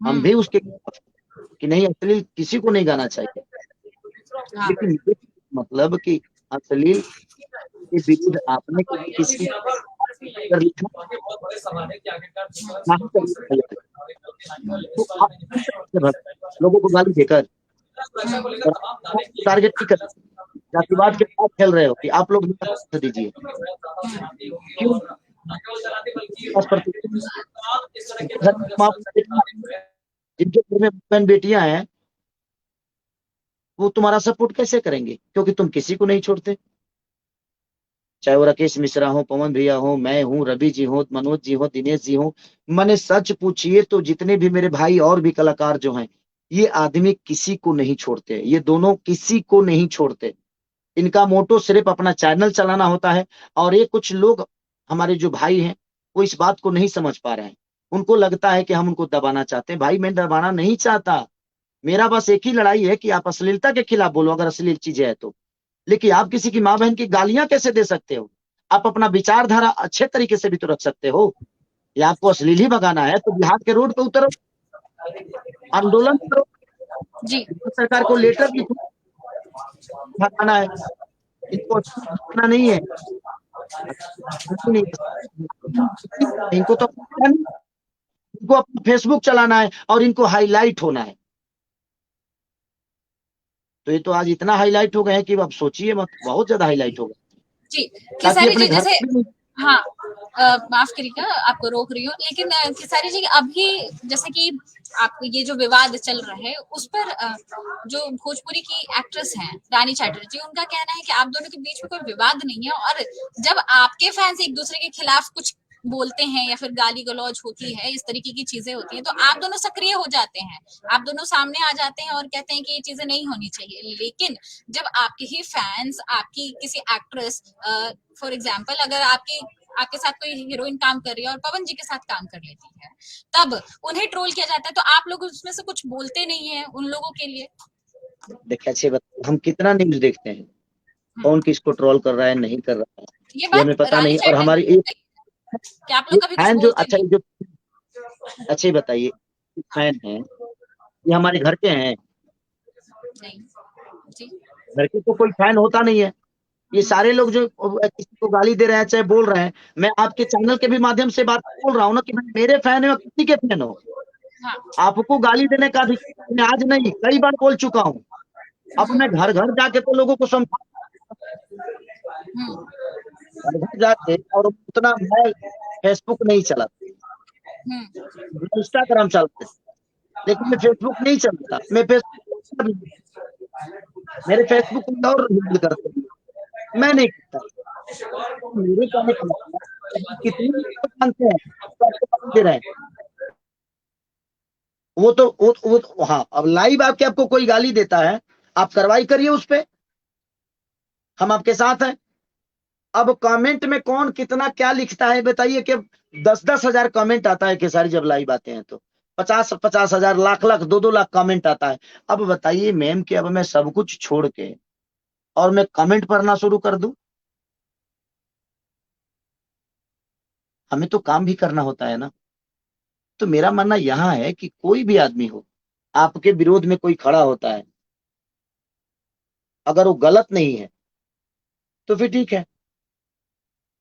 हम भी उसके कि नहीं, अश्लील किसी को नहीं गाना चाहिए, हाँ। लेकिन ये मतलब कि अश्लील के विरुद्ध आपने कभी किसी कर लिखा नहीं कर लिखा, तो आप किस तरह से लोगों को गाली देकर और टारगेट नहीं कर, जातिवाद के साथ खेल रहे हो कि आप लोग मेरा साथ दीजिए। क्यों? 50% घर में माँ बेटियां, जिनके घर में बहन बेटियां हैं, वो तुम्हारा सपोर्ट कैसे करेंगे? क्योंकि तुम किसी को नहीं छोड़ते। चाहे वो राकेश मिश्रा हो, पवन भैया हो, मैं हूँ, रवि जी हो, मनोज जी हो, दिनेश जी हो। मैंने सच पूछिए तो जितने भी मेरे भाई और भी कलाकार जो हैं, ये आदमी किसी को नहीं छोड़ते। ये दोनों किसी को नहीं छोड़ते। इनका मोटो सिर्फ अपना चैनल चलाना होता है। और ये कुछ लोग हमारे जो भाई हैं, वो इस बात को नहीं समझ पा रहे हैं। उनको लगता है कि हम उनको दबाना चाहते हैं। भाई मैं दबाना नहीं चाहता। मेरा बस एक ही लड़ाई है कि आप अश्लीलता के खिलाफ बोलो अगर अश्लील चीजें है तो। लेकिन आप किसी की माँ बहन की गालियां कैसे दे सकते हो? आप अपना विचारधारा अच्छे तरीके से भी तो रख सकते हो। या आपको अश्लील ही भगाना है तो बिहार के रोड पे उतरो, आंदोलन करो, जी। सरकार को लेटर लिखो, भगाना है। इनको भगाना नहीं है, बिल्कुल नहीं। इनको तो इनको अपना फेसबुक चलाना है और इनको हाईलाइट होना है। तो ये तो आज इतना हाईलाइट हो गए हैं कि अब सोचिए मत, बहुत ज्यादा हाईलाइट होगा। जी। ताकि खेसारी अपने जी, घर जैसे, पे भी हाँ, माफ करिएगा आपको रोक रही हूँ, लेकिन खेसारी जी अभी जैसे कि आपको ये जो विवाद चल रहा है उस पर जो भोजपुरी की एक्ट्रेस हैं रानी चैटर्जी, उनका कहना है कि आप दोनों के बीच में कोई विवाद नहीं है, और जब आपके फैंस एक दूसरे के खिलाफ कुछ बोलते हैं या फिर गाली गलौज होती है, इस तरीके की चीजें होती हैं, तो आप दोनों सक्रिय हो जाते हैं, आप दोनों सामने आ जाते हैं और कहते हैं कि ये चीजें नहीं होनी चाहिए। लेकिन जब आपके ही फैंस आपकी किसी एक्ट्रेस, फॉर एग्जाम्पल अगर आपके साथ कोई हीरोइन काम कर रही है और पवन जी के साथ काम कर लेती है, तब उन्हें ट्रोल किया जाता है, तो आप लोग उसमें से कुछ बोलते नहीं है उन लोगों के लिए? देखिए, अच्छे हम कितना न्यूज देखते हैं, कौन किसको ट्रोल कर रहा है नहीं कर रहा है, ये ये बात हमें पता रानी नहीं। और चैटर्जी हमारी ने एक कही कि आप ये लोग कभी कुछ फैन जो बोलते अच्छा नहीं। जो अच्छे बताइए, फैन है ये हमारे घर के हैं। नहीं। जी। घर के तो कोई फैन होता नहीं है। ये सारे लोग जो किसी को गाली दे रहे हैं चाहे बोल रहे हैं, मैं आपके चैनल के भी माध्यम से बात बोल रहा हूँ ना कि भाई मेरे फैन हो या किसी के फैन हो, हाँ। आपको गाली देने का अधिकार मैं आज नहीं कई बार बोल चुका हूँ। अब मैं घर घर जाके तो लोगों को समझा, हम्म। घर घर जाके, और उतना मैं फेसबुक नहीं चलाता, हम्म। इंस्टाग्राम चलाते, लेकिन मैं फेसबुक नहीं चलाता, मैं फेसबुक, मेरे फेसबुक में और रील करते हैं, मैं नहीं करता। मेरे कहने का मतलब है, कितने लोग जानते हैं तो आपको गाली दे रहे हैं, वो हाँ, अब लाइव आके आपको कोई गाली देता है, आप कार्रवाई करिए उस पे, हम आपके साथ हैं। अब कमेंट में कौन कितना क्या लिखता है बताइए, कि 10-10 हजार कमेंट आता है खेसारी जब लाइव आते हैं तो 50-50 हजार, लाख-लाख, 2-2 लाख कमेंट आता है। अब बताइए मैम कि अब मैं सब कुछ छोड़ के और मैं कमेंट पढ़ना शुरू कर दूं? हमें तो काम भी करना होता है ना। तो मेरा मानना यहाँ है कि कोई भी आदमी हो, आपके विरोध में कोई खड़ा होता है, अगर वो गलत नहीं है तो फिर ठीक है,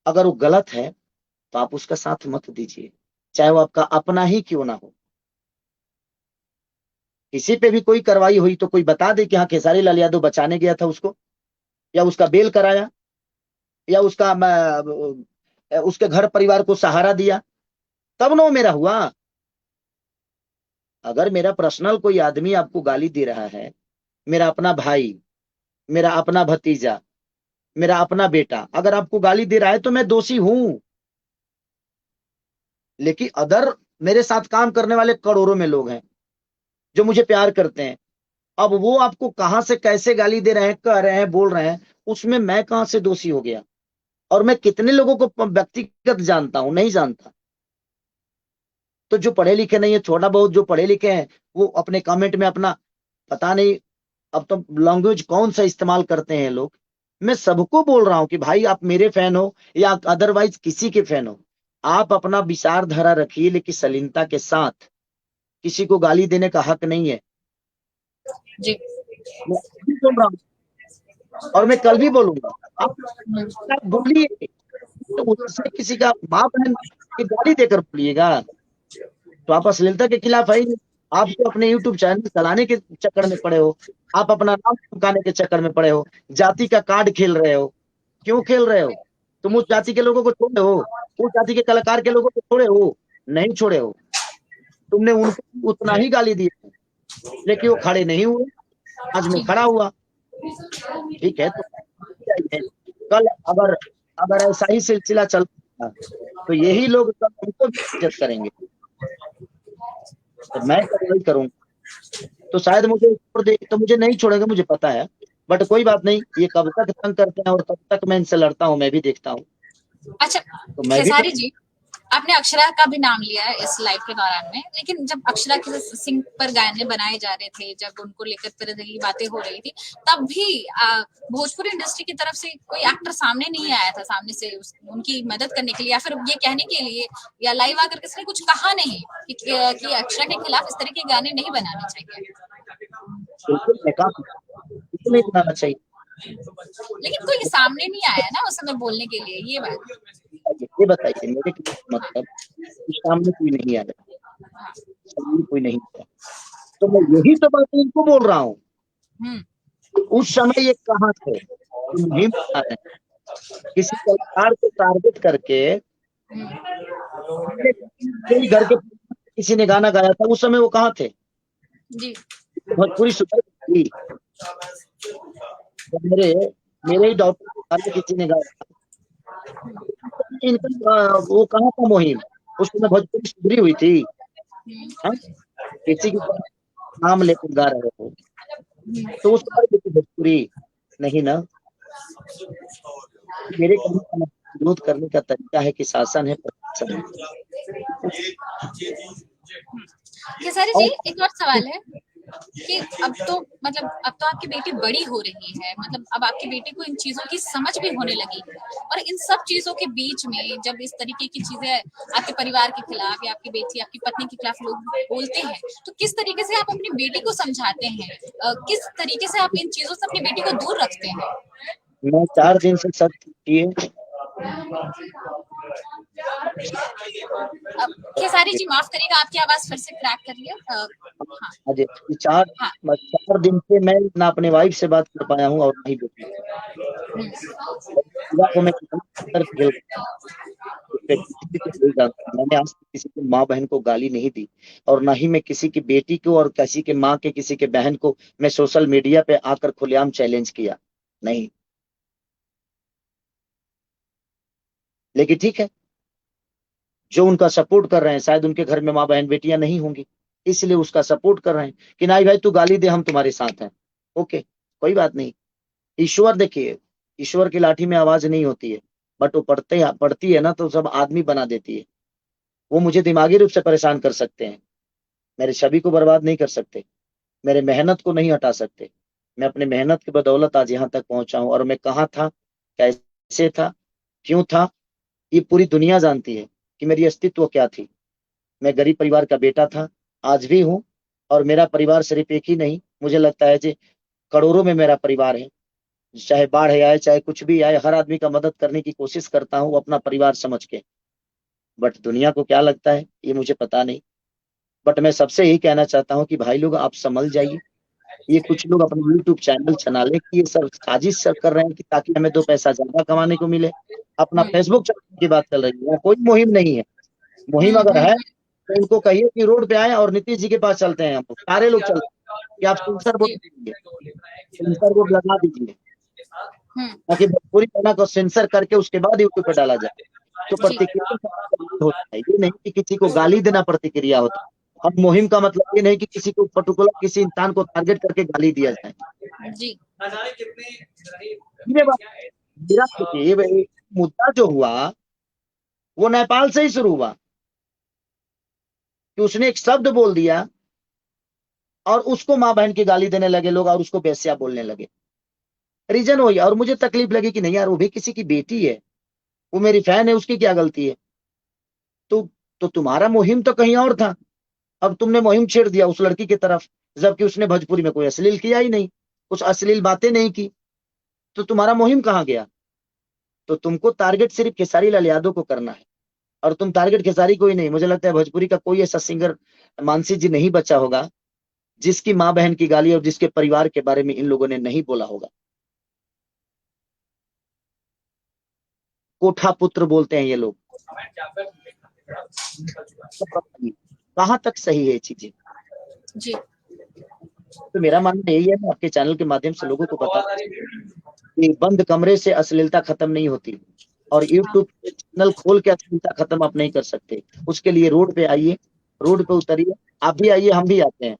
अगर वो गलत है तो आप उसका साथ मत दीजिए, चाहे वो आपका अपना ही क्यों ना हो। किसी पे भी कोई कार्रवाई हुई तो कोई बता दे कि हाँ खेसारी लाल यादव बचाने गया था उसको, या उसका बेल कराया, या उसके घर परिवार को सहारा दिया, तब ना वो मेरा हुआ। अगर मेरा पर्सनल कोई आदमी आपको गाली दे रहा है, मेरा अपना भाई, मेरा अपना भतीजा, मेरा अपना बेटा अगर आपको गाली दे रहा है तो मैं दोषी हूं। लेकिन अदर मेरे साथ काम करने वाले करोड़ों में लोग हैं जो मुझे प्यार करते हैं, अब वो आपको कहां से कैसे गाली दे रहे हैं, कह रहे हैं, बोल रहे हैं, उसमें मैं कहां से दोषी हो गया? और मैं कितने लोगों को व्यक्तिगत जानता हूं? नहीं जानता। तो जो पढ़े लिखे नहीं है, थोड़ा बहुत जो पढ़े लिखे हैं, वो अपने कमेंट में अपना, पता नहीं अब तो लैंग्वेज कौन सा इस्तेमाल करते हैं लोग। मैं सबको बोल रहा हूं कि भाई आप मेरे फैन हो या अदरवाइज किसी के फैन हो, आप अपना विचारधारा रखिए, लेकिन सलीनता के साथ। किसी को गाली देने का हक नहीं है। जी। मैं अभी बोल रहा हूँ और मैं कल भी बोलूंगा, आप बोलिए तो उससे किसी का माँ बहन की गाली देकर बोलिएगा तो आप अश्लीलता के खिलाफ है ही नहीं। आप तो अपने यूट्यूब चैनल चलाने के चक्कर में पड़े हो, आप अपना नाम चमकाने के चक्कर में पड़े हो, जाति का कार्ड खेल रहे हो। क्यों खेल रहे हो? तुम उस जाति के लोगों को छोड़े हो, उस जाति के कलाकार के लोगों को छोड़े हो? नहीं छोड़े हो। तुमने उनको उतना ही गाली दी, लेकिन वो खड़े नहीं हुए, आज मैं खड़ा हुआ। ठीक है, तो कल अगर अगर ऐसा ही सिलसिला चलता तो यही लोग कल हमको भी इज्जत करेंगे, तो मैं कार्रवाई करूंगा तो शायद मुझे छोड़ दे, तो मुझे नहीं छोड़ेगा, मुझे पता है। बट कोई बात नहीं, ये कब तक तंग करते हैं और कब तक मैं इनसे लड़ता हूँ मैं भी देखता हूँ। अच्छा, तो मैं भी खेसारी जी, आपने अक्षरा का भी नाम लिया है इस लाइव के दौरान में, लेकिन जब अक्षरा के सिंह पर गाने बनाए जा रहे थे, जब उनको लेकर तरह तरह की बातें हो रही थी, तब भी भोजपुरी इंडस्ट्री की तरफ से कोई एक्टर सामने नहीं आया था, सामने से उनकी मदद करने के लिए या फिर ये कहने के लिए, या लाइव आकर किसी ने कुछ कहा नहीं कि अक्षरा के खिलाफ इस तरह के गाने नहीं बनाने चाहिए। बिल्कुल बेकार, बिल्कुल नहीं बनाना चाहिए। लेकिन कोई सामने नहीं आया ना उस समय बोलने के लिए, ये बात। ये बताइए मेरे कहने का मतलब, इस सामने कोई नहीं आया, सामने कोई नहीं आया, तो मैं यही तो बात इनको बोल रहा हूँ। उस समय ये कहाँ थे? ये मुहिम बना रहे हैं, किसी कलाकार को टारगेट करके कोई घर के किसी ने गाना गाया था, उस समय वो कहाँ थे? जी। भोजपुरी सुपर थी, जब मेरे मेरे ही डॉक्टर किसी ने गाया, इनका वो कहाँ था मुहिम? उस समय भोजपुरी सुधरी हुई थी? हाँ? किसी की नाम लेकर गा रहे हो तो उस पर भोजपुरी नहीं ना। मेरे कहने का मतलब, विरोध करने का तरीका है कि शासन है, प्रशासन है। खेसारी जी, और एक और सवाल है कि अब तो आपकी बेटी बड़ी हो रही है, मतलब अब आपकी बेटी को इन चीजों की समझ भी होने लगी है, और इन सब चीजों के बीच में जब इस तरीके की चीजें आपके परिवार के खिलाफ या आपकी बेटी आपकी पत्नी के खिलाफ लोग बोलते हैं, तो किस तरीके से आप अपनी बेटी को समझाते हैं, किस तरीके से आप इन चीजों से अपनी बेटी को दूर रखते हैं? मैं 4 दिन से सच किए। खेसारी जी माफ करिएगा, आपकी आवाज फिर से क्रैक कर रही है। हाँ अजय, ये 4 हाँ। 4 दिन से मैं ना अपने वाइफ से बात कर पाया हूँ और ना ही बेटी से। को मैं कितना अंदर झेल किसी को नहीं जानता। मैंने आज तक किसी की माँ बहन को गाली नहीं दी, और ना ही मैं किसी की बेटी को और किसी के माँ के किसी के बहन को मैं सोशल मीडिया पे आकर खुलेआम चैलेंज किया, नहीं। लेकिन ठीक है, जो उनका सपोर्ट कर रहे हैं, शायद उनके घर में माँ बहन बेटियां नहीं होंगी, इसलिए उसका सपोर्ट कर रहे हैं कि नहीं भाई तू गाली दे, हम तुम्हारे साथ हैं। ओके, कोई बात नहीं। ईश्वर देखिए, ईश्वर की लाठी में आवाज नहीं होती है, बट वो पड़ती है ना तो सब आदमी बना देती है। वो मुझे दिमागी रूप से परेशान कर सकते हैं, मेरे छवि को बर्बाद नहीं कर सकते, मेरे मेहनत को नहीं हटा सकते। मैं अपने मेहनत की बदौलत आज यहाँ तक पहुंचा हूँ, और मैं कहाँ था, कैसे था, क्यों था, ये पूरी दुनिया जानती है कि मेरी अस्तित्व क्या थी। मैं गरीब परिवार का बेटा था, आज भी हूँ, और मेरा परिवार सिर्फ एक ही नहीं, मुझे लगता है कि करोड़ों में मेरा परिवार है। चाहे बाढ़ आए, चाहे कुछ भी आए, हर आदमी का मदद करने की कोशिश करता हूँ अपना परिवार समझ के। बट दुनिया को क्या लगता है ये मुझे पता नहीं। बट मैं सबसे यही कहना चाहता हूँ कि भाई लोग आप संभल जाइए। ये कुछ लोग अपना यूट्यूब चैनल चला ले कि ये सब साजिश सब कर रहे हैं कि ताकि हमें 2 पैसा ज्यादा कमाने को मिले। अपना फेसबुक चलाने की बात चल रही है, यहाँ कोई मुहिम नहीं है। मुहिम अगर है तो उनको कहिए कि रोड पे आए और नीतीश जी के पास चलते हैं, हम सारे लोग चलते हैं कि आप सेंसर बोर्ड जी। दीजिए, सेंसर बोर्ड लगा दीजिए, हम्म। ताकि भोजपुरी गाना को सेंसर करके उसके बाद यूट्यूब पे डाला जाए। तो जी। प्रतिक्रिया का मतलब होता है, ये नहीं कि किसी को गाली देना प्रतिक्रिया होता है। और मुहिम का मतलब ये नहीं कि किसी को पर्टिकुलर किसी इंसान को टारगेट करके गाली दिया जाए। जी। ये बात मेरा देखिए, ये मुद्दा जो हुआ वो नेपाल से ही शुरू हुआ कि उसने एक शब्द बोल दिया और उसको माँ बहन की गाली देने लगे लोग, और उसको बेस्या बोलने लगे। रीजन वही, और मुझे तकलीफ लगी कि नहीं यार, वो भी किसी की बेटी है, वो मेरी फैन है, उसकी क्या गलती है। तो तो तुम्हारा मुहिम तो कहीं और था, अब तुमने मुहिम छेड़ दिया उस लड़की की तरफ, जबकि उसने भोजपुरी में कोई अश्लील किया ही नहीं, कुछ अश्लील बातें नहीं की। तो तुम्हारा मुहिम कहाँ गया। तो तुमको टारगेट सिर्फ खेसारी लाल यादव को करना है, और तुम टारगेट खेसारी को ही नहीं, मुझे लगता है भोजपुरी का कोई ऐसा सिंगर मानसी जी नहीं बचा होगा जिसकी माँ बहन की गाली और जिसके परिवार के बारे में इन लोगों ने नहीं बोला होगा। कोठा पुत्र बोलते हैं ये लोग, कहाँ तक सही है ये चीजें। जी। तो मेरा मानना यही है, मैं आपके चैनल के माध्यम से लोगों को बता कि बंद कमरे से अश्लीलता खत्म नहीं होती, और यूट्यूब चैनल खोल के अश्लीलता खत्म आप नहीं कर सकते। उसके लिए रोड पे आइए, रोड पे उतरिए, आप भी आइए, हम भी आते हैं,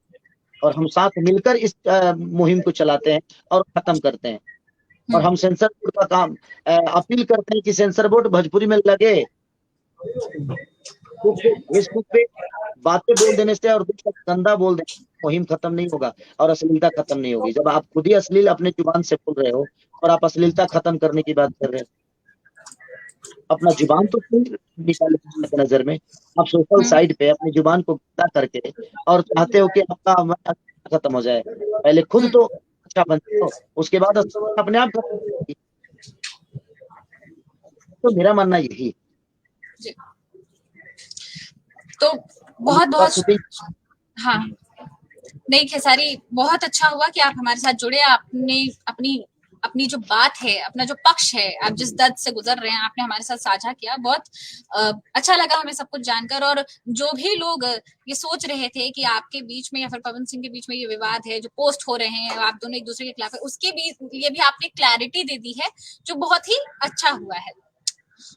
और हम साथ मिलकर इस मुहिम को चलाते हैं और खत्म करते हैं। और हम सेंसर बोर्ड का काम अपील करते हैं कि सेंसर बोर्ड भोजपुरी में लगे। फेसबुक पे बातें बोल देने से और दूसरा गंदा बोल देने से मुहिम खत्म नहीं होगा और अश्लीलता खत्म नहीं होगी। जब आप खुद ही अश्लील अपने जुबान से बोल रहे हो और आप अश्लीलता खत्म करने की बात कर रहे हो, अपना जुबान तो क्यों निकाले अपने नजर में। आप सोशल साइड पे अपनी जुबान को गंदा करके और चाहते हो कि आपका खत्म हो जाए। पहले खुद तो अच्छा बन जाओ, उसके बाद अपने आप खत्म हो जाएगी। तो मेरा मानना यही है। जी। तो हम बहुत बहुत शूटिंग हाँ, नहीं खेसारी, बहुत अच्छा हुआ कि आप हमारे साथ जुड़े। आपने अपनी अपनी जो बात है, अपना जो पक्ष है, आप जिस दर्द से गुजर रहे हैं, आपने हमारे साथ साझा किया। बहुत अच्छा लगा हमें सब कुछ जानकर। और जो भी लोग ये सोच रहे थे कि आपके बीच में या फिर पवन सिंह के बीच में ये विवाद है, जो पोस्ट हो रहे हैं, आप दोनों एक दूसरे के खिलाफ है, उसके भी लिए भी आपने क्लैरिटी दे दी है, जो बहुत ही अच्छा हुआ है।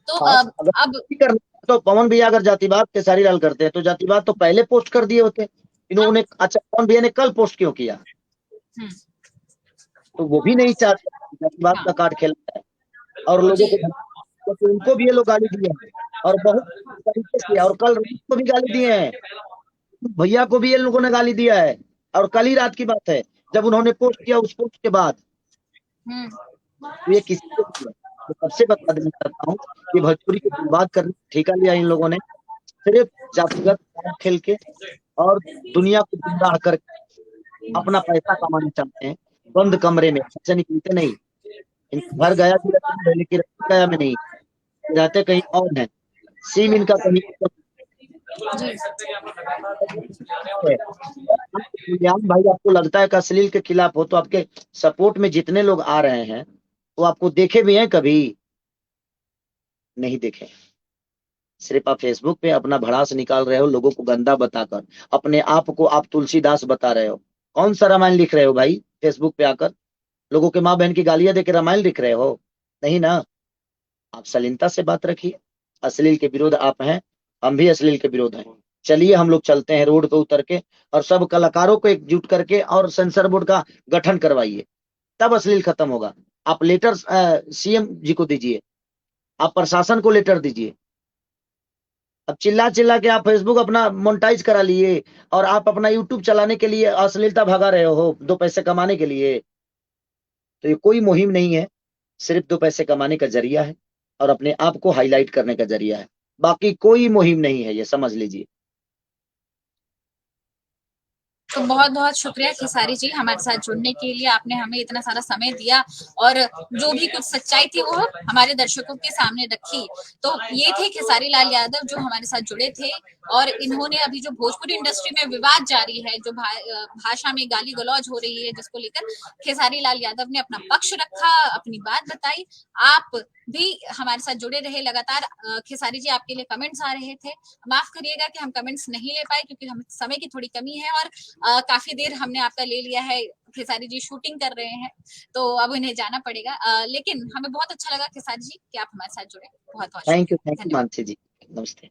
तो अगर अब करना है, तो पवन भैया अगर जातिवाद खेसारी लाल करते हैं तो जातिवाद तो पहले पोस्ट कर दिए होते। इन्होंने अच्छा, पवन भैया ने कल पोस्ट क्यों किया। हम्म, तो वो भी नहीं चाहते जातिवाद हाँ का कार्ड खेला है और लोगों जी। को तो उनको भी ये लोग गाली दिए हैं, और बहुत तरीके से। और कल रोहित को भी गाली दिए हैं, भैया को भी ये लोगों ने गाली दिया है। और कल ही रात की बात है जब उन्होंने पोस्ट किया, उस पोस्ट के बाद हम्म। तो ये किसी को किया। तो सबसे बता देना चाहता हूँ कि भोजपुरी को बर्बाद करने का ठेका लिया इन लोगों ने, सिर्फ जातिगत खेल खेल के, और दुनिया को गुमराह करके अपना पैसा कमाना चाहते हैं। बंद कमरे में ऐसे निकलते नहीं। इनका घर गया भी है, लेकिन गया में नहीं, रहते कहीं और है, सिम इनका कहीं जी। और है। कल्याण भाई, आपको लगता है कि अश्लील के खिलाफ हो तो आपके सपोर्ट में जितने लोग आ रहे हैं वो आपको देखे भी हैं कभी? नहीं देखे। सिर्फ आप फेसबुक पे अपना भड़ास निकाल रहे हो, लोगों को गंदा बताकर, अपने आप को आप तुलसीदास बता रहे हो। कौन सा रामायण लिख रहे हो भाई फेसबुक पे आकर? लोगों के माँ बहन की गालियां देकर रामायण लिख रहे हो? नहीं ना। आप शालीनता से बात रखिए। अश्लील के विरोध आप हैं, हम भी अश्लील के विरोध हैं। चलिए हम लोग चलते हैं रोड पे उतर के, और सब कलाकारों को एकजुट करके और सेंसर बोर्ड का गठन करवाइए, तब अश्लील खत्म होगा। आप लेटर सीएम जी को दीजिए, आप प्रशासन को लेटर दीजिए। अब चिल्ला चिल्ला के आप फेसबुक अपना मोनेटाइज करा लिए, और आप अपना यूट्यूब चलाने के लिए अश्लीलता भगा रहे हो, दो पैसे कमाने के लिए। तो ये कोई मुहिम नहीं है, सिर्फ दो पैसे कमाने का जरिया है और अपने आप को हाईलाइट करने का जरिया है। बाकी कोई मुहिम नहीं है, ये समझ लीजिए। तो बहुत बहुत शुक्रिया खेसारी जी हमारे साथ जुड़ने के लिए, आपने हमें इतना सारा समय दिया और जो भी कुछ सच्चाई थी वो हमारे दर्शकों के सामने रखी। तो ये थे खेसारी लाल यादव जो हमारे साथ जुड़े थे, और इन्होंने अभी जो भोजपुरी इंडस्ट्री में विवाद जारी है, जो भाषा में गाली गलौज हो रही है, जिसको लेकर खेसारी लाल यादव ने अपना पक्ष रखा, अपनी बात बताई। आप भी हमारे साथ जुड़े रहे लगातार। खेसारी जी आपके लिए कमेंट्स आ रहे थे, माफ करिएगा कि हम कमेंट्स नहीं ले पाए क्योंकि हम समय की थोड़ी कमी है, और काफी देर हमने आपका ले लिया है। खेसारी जी शूटिंग कर रहे हैं तो अब उन्हें जाना पड़ेगा, लेकिन हमें बहुत अच्छा लगा खेसारी जी कि आप हमारे साथ जुड़े। बहुत बहुत थैंक शुक्रिया, यू धन्यवाद। मानसी जी। नमस्ते।